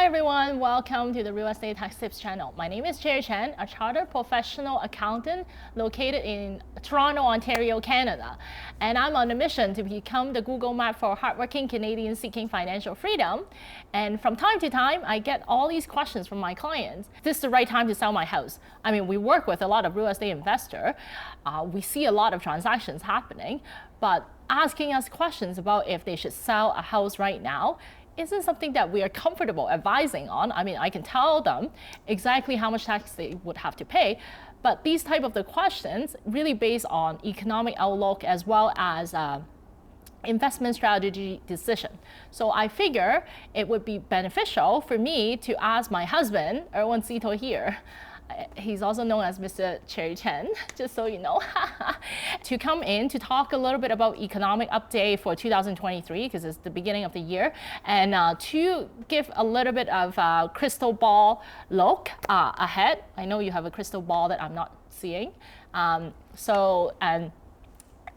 Hi everyone, welcome to the Real Estate Tax Tips channel. My name is Cherry Chen, a chartered professional accountant located in Toronto, Ontario, Canada. And I'm on a mission to become the Google map for hardworking Canadians seeking financial freedom. And from time to time, I get all these questions from my clients. Is this the right time to sell my house? I mean, we work with a lot of real estate investors. We see a lot of transactions happening, but asking us questions about if they should sell a house right now isn't something that we are comfortable advising on. I mean, I can tell them exactly how much tax they would have to pay, but these type of the questions really based on economic outlook as well as investment strategy decision. So I figure it would be beneficial for me to ask my husband, Erwin Szeto here, he's also known as Mr. Cherry Chen, just so you know, to come in to talk a little bit about economic update for 2023, because it's the beginning of the year, and to give a little bit of crystal ball look ahead. I know you have a crystal ball that I'm not seeing.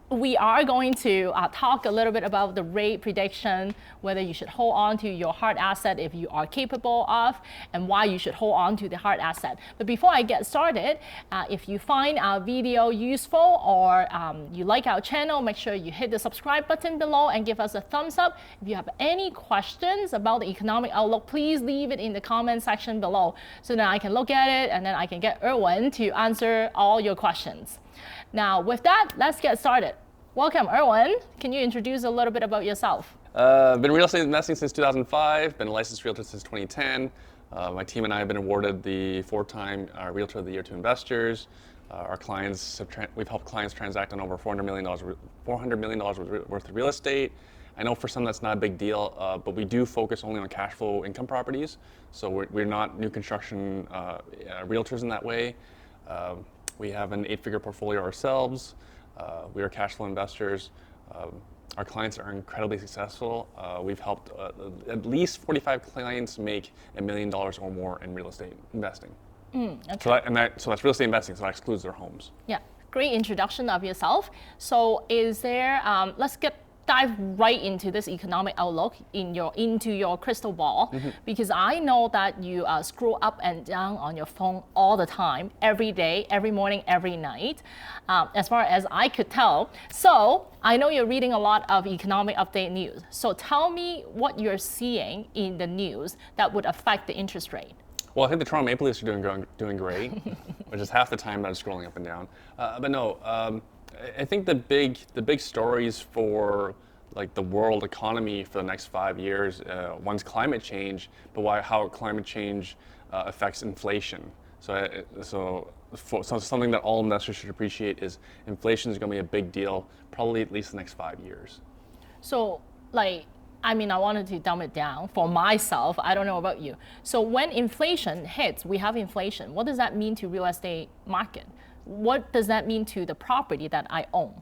We are going to talk a little bit about the rate prediction, whether you should hold on to your hard asset if you are capable of, and why you should hold on to the hard asset. But before I get started, if you find our video useful or you like our channel, make sure you hit the subscribe button below and give us a thumbs up. If you have any questions about the economic outlook, please leave it in the comment section below so that I can look at it and then I can get Erwin to answer all your questions. Now, with that, let's get started. Welcome, Erwin. Can you introduce a little bit about yourself? Been real estate investing since 2005, been a licensed realtor since 2010. My team and I have been awarded the 4-time Realtor of the Year to investors. Our clients, we've helped clients transact on over $400 million worth of real estate. I know for some that's not a big deal, but we do focus only on cash flow income properties. So we're not new construction realtors in that way. We have an 8-figure portfolio ourselves. We are cash flow investors. Our clients are incredibly successful. We've helped at least 45 clients make $1 million or more in real estate investing. Okay. So that's real estate investing, so that excludes their homes. Yeah, great introduction of yourself. So is there, let's dive right into this economic outlook into your crystal ball, because I know that you scroll up and down on your phone all the time, every day, every morning, every night, as far as I could tell. So I know you're reading a lot of economic update news. So tell me what you're seeing in the news that would affect the interest rate. Well, I think the Toronto Maple Leafs are doing great, which is half the time that I'm scrolling up and down. But no, I think the big stories for like the world economy for the next 5 years, one's climate change, but how climate change affects inflation. So something that all investors should appreciate is inflation is going to be a big deal, probably at least the next 5 years. So I wanted to dumb it down for myself. I don't know about you. So when inflation hits, we have inflation. What does that mean to real estate market? What does that mean to the property that I own?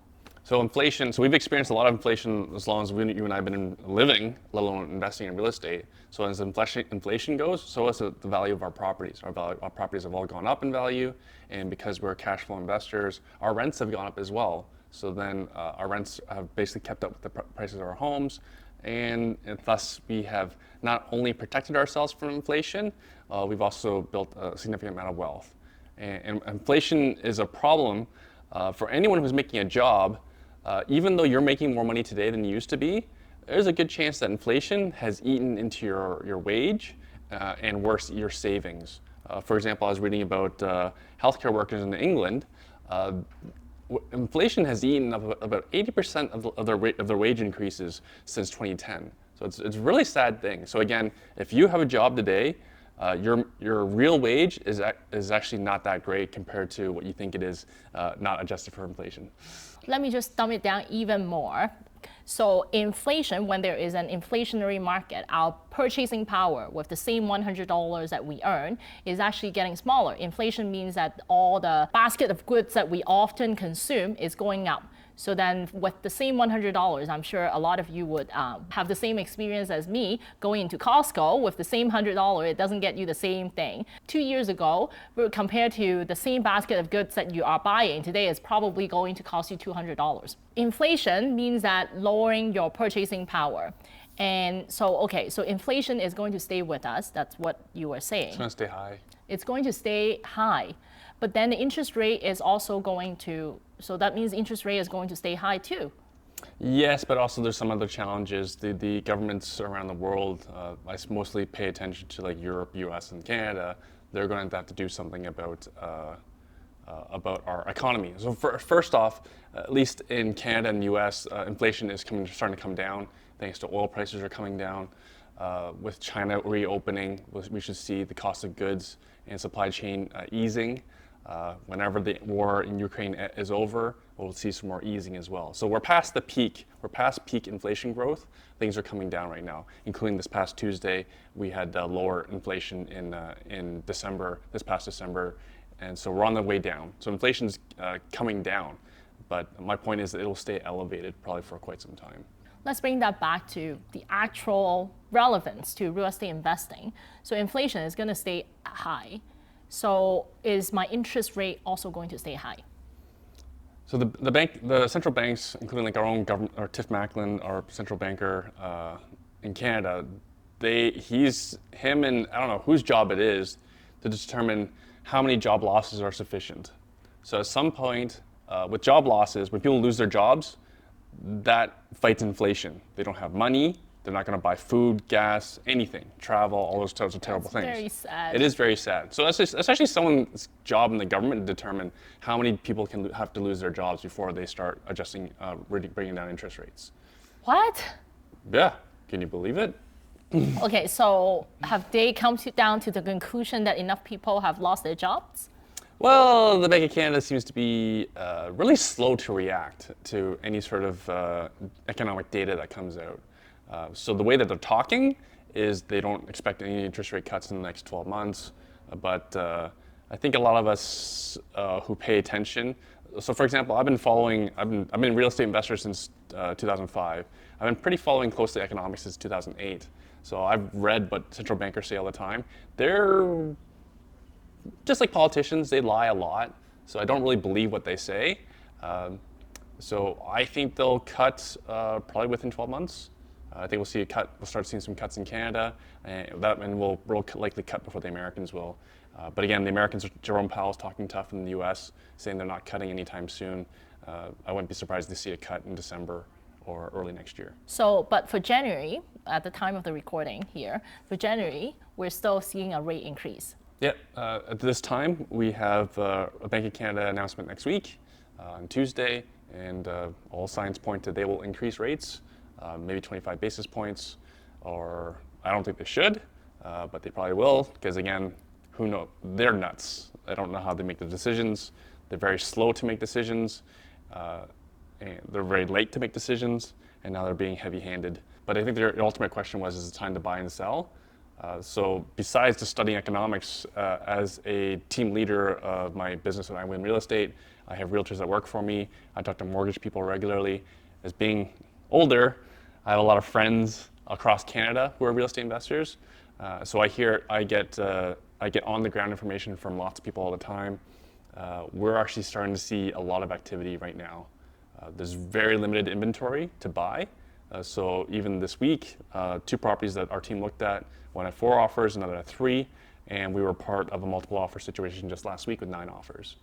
So inflation, so we've experienced a lot of inflation as long as you and I have been living, let alone investing in real estate. So as inflation goes, so is the value of our properties. Our properties have all gone up in value, and because we're cash flow investors, our rents have gone up as well. So then our rents have basically kept up with the prices of our homes, and thus we have not only protected ourselves from inflation, we've also built a significant amount of wealth. And inflation is a problem for anyone who's making a job. Even though you're making more money today than you used to be, there's a good chance that inflation has eaten into your wage and worse, your savings. For example, I was reading about healthcare workers in England. Inflation has eaten up about 80% of their wage increases since 2010. So it's a really sad thing. So again, if you have a job today, your real wage is actually not that great compared to what you think it is, not adjusted for inflation. Let me just dumb it down even more. So inflation, when there is an inflationary market, our purchasing power with the same $100 that we earn is actually getting smaller. Inflation means that all the basket of goods that we often consume is going up. So then with the same $100, I'm sure a lot of you would have the same experience as me going into Costco with the same $100, it doesn't get you the same thing. 2 years ago, compared to the same basket of goods that you are buying, today is probably going to cost you $200. Inflation means that lowering your purchasing power. And so, okay, so inflation is going to stay with us. That's what you were saying. It's going to stay high. It's going to stay high. But then the interest rate is also going to, so that means interest rate is going to stay high too. Yes, but also there's some other challenges. The governments around the world, I mostly pay attention to like Europe, US, and Canada. They're going to have to do something about our economy. So first off, at least in Canada and US, inflation is starting to come down thanks to oil prices are coming down. With China reopening, we should see the cost of goods and supply chain easing. Whenever the war in Ukraine is over, we'll see some more easing as well. So we're past the peak. We're past peak inflation growth. Things are coming down right now, including this past Tuesday. We had lower inflation in December, this past December, and so we're on the way down. So inflation's coming down, but my point is that it'll stay elevated probably for quite some time. Let's bring that back to the actual relevance to real estate investing. So inflation is going to stay high. So is my interest rate also going to stay high? So the central banks, including like our own government, or Tiff Macklin, our central banker in Canada, him and I don't know whose job it is to determine how many job losses are sufficient. So at some point, with job losses, when people lose their jobs, that fights inflation. They don't have money. They're not going to buy food, gas, anything, travel, all those types of terrible things. Very sad. It is very sad. So that's actually someone's job in the government to determine how many people can have to lose their jobs before they start adjusting, bringing down interest rates. What? Yeah, can you believe it? Okay, so have they come down to the conclusion that enough people have lost their jobs? Well, the Bank of Canada seems to be really slow to react to any sort of economic data that comes out. So the way that they're talking is they don't expect any interest rate cuts in the next 12 months. But I think a lot of us who pay attention. So, for example, I've been a real estate investor since 2005. I've been pretty following closely economics since 2008. So I've read what central bankers say all the time. They're just like politicians, they lie a lot. So I don't really believe what they say. So I think they'll cut probably within 12 months. I think we'll see a cut. We'll start seeing some cuts in Canada, and we'll likely cut before the Americans will. But again, the Americans, Jerome Powell's talking tough in the U.S., saying they're not cutting anytime soon. I wouldn't be surprised to see a cut in December or early next year. So, but for January, at the time of the recording here, for January, we're still seeing a rate increase. Yeah, at this time, we have a Bank of Canada announcement next week on Tuesday, and all signs point to they will increase rates. Maybe 25 basis points, or I don't think they should, but they probably will, because again, who knows? They're nuts. I don't know how they make the decisions. They're very slow to make decisions, and they're very late to make decisions, and now they're being heavy-handed. But I think their ultimate question was, is it time to buy and sell? So besides just studying economics, as a team leader of my business at iWIN Real Estate, I have realtors that work for me. I talk to mortgage people regularly. As being older, I have a lot of friends across Canada who are real estate investors. So I get on the ground information from lots of people all the time. We're actually starting to see a lot of activity right now. There's very limited inventory to buy. So even this week, 2 properties that our team looked at, one had 4 offers, another had 3, and we were part of a multiple offer situation just last week with 9 offers.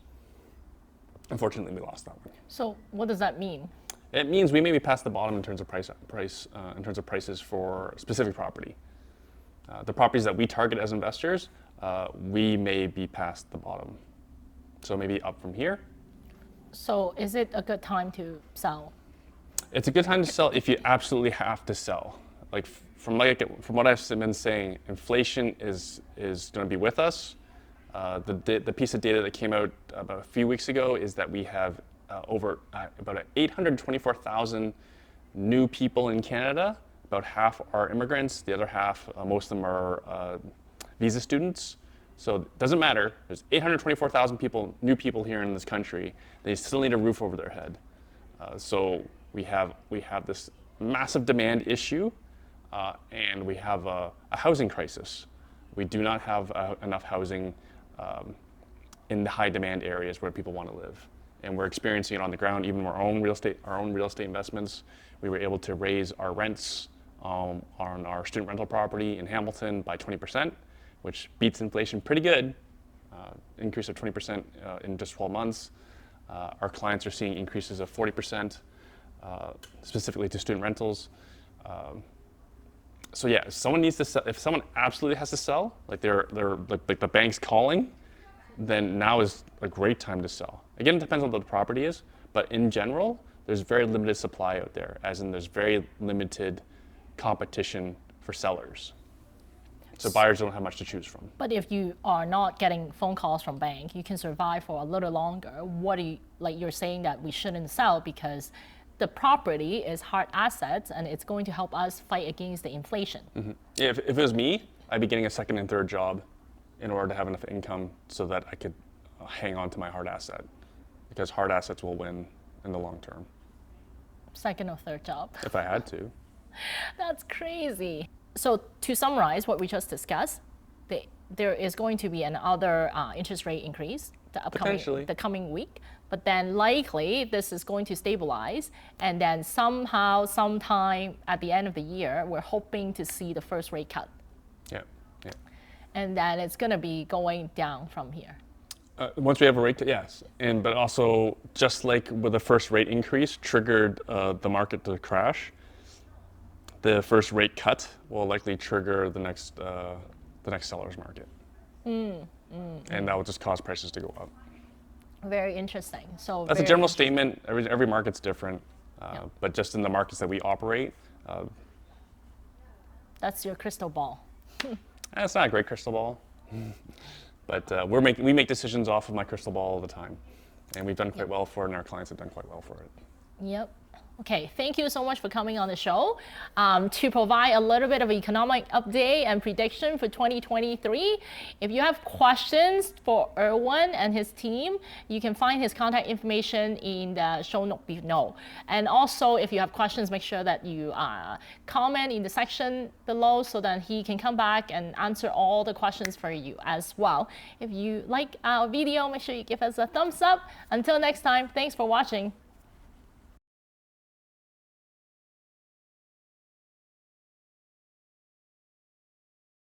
Unfortunately, we lost that one. So what does that mean? It means we may be past the bottom in terms of in terms of prices for specific property. The properties that we target as investors, we may be past the bottom. So maybe up from here. So is it a good time to sell? It's a good time to sell if you absolutely have to sell. Like from what I've been saying, inflation is going to be with us. The piece of data that came out about a few weeks ago is that we have about 824,000 new people in Canada. About half are immigrants. The other half, most of them are visa students. So it doesn't matter. There's 824,000 new people here in this country. They still need a roof over their head. So we have this massive demand issue, and we have a housing crisis. We do not have enough housing in the high demand areas where people want to live. And we're experiencing it on the ground. Even our own real estate investments, we were able to raise our rents on our student rental property in Hamilton by 20%, which beats inflation pretty good. Increase of 20% in just 12 months. Our clients are seeing increases of 40%, specifically to student rentals. So yeah, if someone needs to sell, if someone absolutely has to sell, like they're like the bank's calling, then now is a great time to sell. Again, it depends on what the property is, but in general, there's very limited supply out there, as in there's very limited competition for sellers. So buyers don't have much to choose from. But if you are not getting phone calls from bank, you can survive for a little longer. What do you, like you're saying that we shouldn't sell because the property is hard assets and it's going to help us fight against the inflation. Mm-hmm. Yeah, if it was me, I'd be getting a second and third job in order to have enough income so that I could hang on to my hard asset, because hard assets will win in the long term. Second or third job. If I had to. That's crazy. So to summarize what we just discussed, there is going to be another interest rate increase the coming week, but then likely this is going to stabilize, and then somehow, sometime at the end of the year, we're hoping to see the first rate cut. Yeah, yeah. And then it's going to be going down from here. Once we have a rate cut, yes. But also, just like with the first rate increase triggered the market to crash, the first rate cut will likely trigger the next seller's market. And that will just cause prices to go up. Very interesting. So that's a general statement. Every market's different, but just in the markets that we operate. That's your crystal ball. It's not a great crystal ball, but we make decisions off of my crystal ball all the time, and we've done quite well for it, and our clients have done quite well for it. Yep. Okay, thank you so much for coming on the show to provide a little bit of economic update and prediction for 2023. If you have questions for Erwin and his team, you can find his contact information in the show note below. And also, if you have questions, make sure that you comment in the section below so that he can come back and answer all the questions for you as well. If you like our video, make sure you give us a thumbs up. Until next time, thanks for watching.